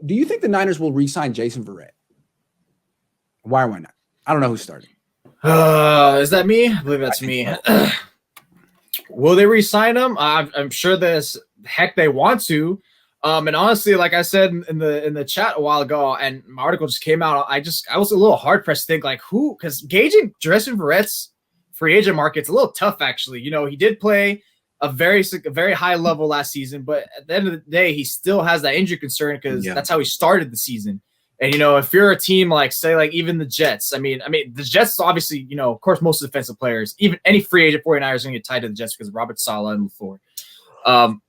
Do you think the Niners will re-sign Jason Verrett? Why or why not? I don't know who's starting. Is that me? I believe that's me. So. Will they re-sign him? I'm sure they want to. And honestly, like I said in the chat a while ago, and my article just came out, I was a little hard pressed to think like who, because gauging Jason Verrett's free agent market's a little tough actually. You know, he did play a very high level last season, but at the end of the day, he still has that injury concern because that's how he started the season. And, you know, if you're a team like, say, like even the Jets, I mean, the Jets obviously, you know, of course, most of the defensive players, even any free agent 49ers are going to get tied to the Jets because of Robert Saleh and LaFleur.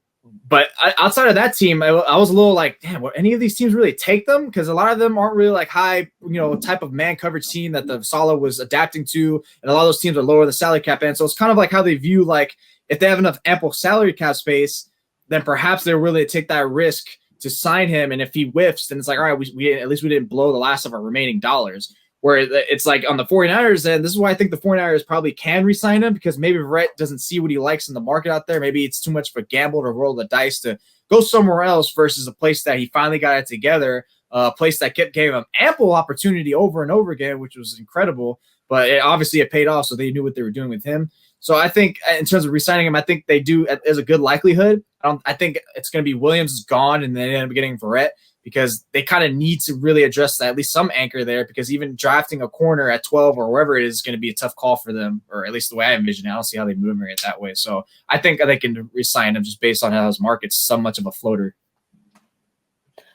But outside of that team, I was a little like, damn, will any of these teams really take them? Because a lot of them aren't really like high, you know, type of man coverage team that the Saleh was adapting to. And a lot of those teams are lower the salary cap end. So it's kind of like how they view, like, if they have enough ample salary cap space, then perhaps they're willing to take that risk to sign him, and if he whiffs, then it's like, all right, we at least we didn't blow the last of our remaining dollars. Where it's like on the 49ers, and this is why I think the 49ers probably can re-sign him, because maybe Verrett doesn't see what he likes in the market out there. Maybe it's too much of a gamble to roll the dice to go somewhere else versus a place that he finally got it together, a place that gave him ample opportunity over and over again, which was incredible. But obviously it paid off, so they knew what they were doing with him. So I think in terms of re-signing him, I think they do. There's a good likelihood. I think it's going to be Williams is gone, and then they end up getting Verrett because they kind of need to really address that, at least some anchor there, because even drafting a corner at 12 or wherever it is going to be a tough call for them, or at least the way I envision it. I don't see how they move it that way. So I think they can re-sign him just based on how his market's so much of a floater.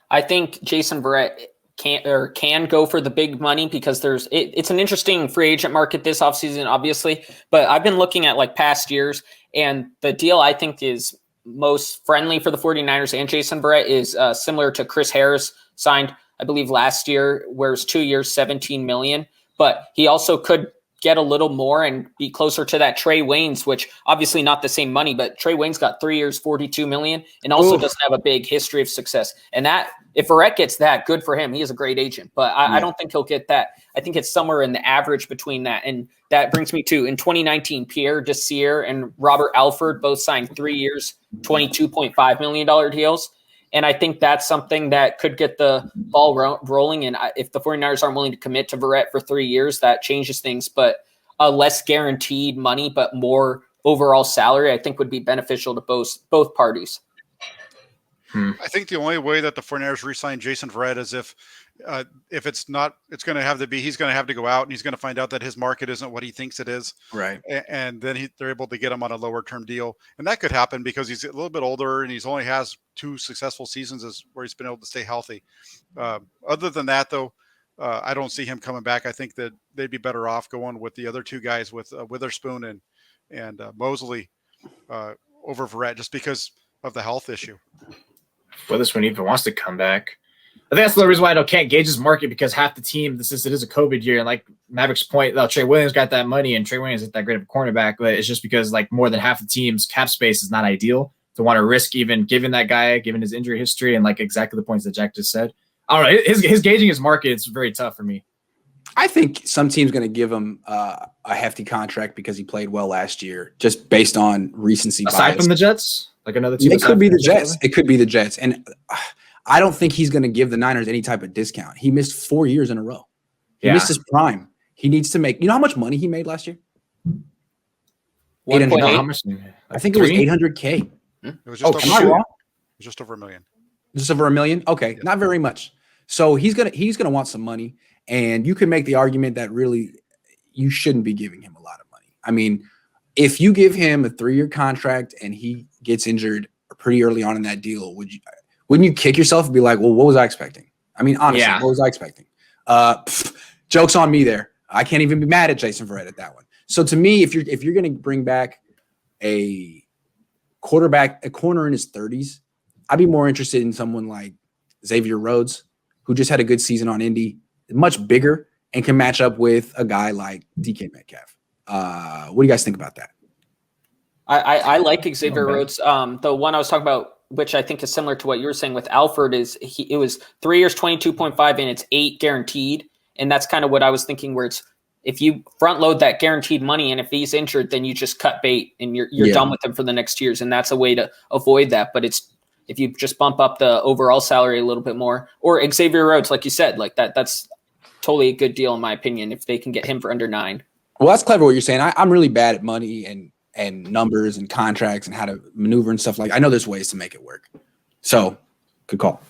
I think Jason Verrett can go for the big money because it's an interesting free agent market this offseason, obviously. But I've been looking at like past years, and the deal I think is most friendly for the 49ers and Jason Verrett is similar to Chris Harris signed, I believe, last year, where it's 2 years, $17 million. But he also could get a little more and be closer to that Trey Waynes, which obviously not the same money, but Trey Waynes got 3 years, $42 million, and also doesn't have a big history of success. And that, if Verrett gets that, good for him. He is a great agent, but I don't think he'll get that. I think it's somewhere in the average between that. And that brings me to, in 2019, Pierre Desir and Robert Alford both signed 3 years, $22.5 million deals. And I think that's something that could get the ball rolling. And if the 49ers aren't willing to commit to Verrett for 3 years, that changes things. But a less guaranteed money, but more overall salary, I think would be beneficial to both parties. I think the only way that the 49ers re-sign Jason Verrett is if it's not, it's going to have to be, he's going to have to go out and he's going to find out that his market isn't what he thinks it is. Right. And then they're able to get him on a lower term deal. And that could happen because he's a little bit older and he's only has 2 successful seasons where he's been able to stay healthy. Other than that, though, I don't see him coming back. I think that they'd be better off going with the other 2 guys with Witherspoon and Mosley over Verrett just because of the health issue. Witherspoon even wants to come back. I think that's the reason why I can't gauge his market, because half the team, it is a COVID year, and like Maverick's point, Trey Williams got that money, and Trey Williams isn't that great of a cornerback, but it's just because like more than half the team's cap space is not ideal to want to risk even giving that guy, given his injury history and like exactly the points that Jack just said. I don't know. His gauging his market, it's very tough for me. I think some team's going to give him a hefty contract because he played well last year, just based on recency bias. Aside from the Jets? Like another team? It could be the Jets. It could be the Jets. And I don't think he's going to give the Niners any type of discount. He missed 4 years in a row. He missed his prime. He needs to make – you know how much money he made last year? 800K. How much? I think it was $800K. It was just am I wrong? It was just over $1 million. Just over $1 million? Okay, not very much. So he's gonna want some money, and you can make the argument that really you shouldn't be giving him a lot of money. I mean, if you give him a 3-year contract and he gets injured pretty early on in that deal, wouldn't you kick yourself and be like, well, what was I expecting? I mean, honestly, what was I expecting? Joke's on me there. I can't even be mad at Jason Verrett at that one. So to me, if you're going to bring back a quarterback, a corner in his 30s, I'd be more interested in someone like Xavier Rhodes, who just had a good season on Indy, much bigger, and can match up with a guy like DK Metcalf. What do you guys think about that? I like Xavier Rhodes. The one I was talking about, which I think is similar to what you were saying with Alford, is it was 3 years, 22.5, and it's 8 guaranteed. And that's kind of what I was thinking, where it's if you front load that guaranteed money, and if he's injured, then you just cut bait and you're done with him for the next 2 years. And that's a way to avoid that. But it's if you just bump up the overall salary a little bit more, or Xavier Rhodes, like you said, like that's totally a good deal in my opinion if they can get him for under 9. Well, that's clever what you're saying. I'm really bad at money and numbers and contracts and how to maneuver and stuff like. I know there's ways to make it work. So, good call.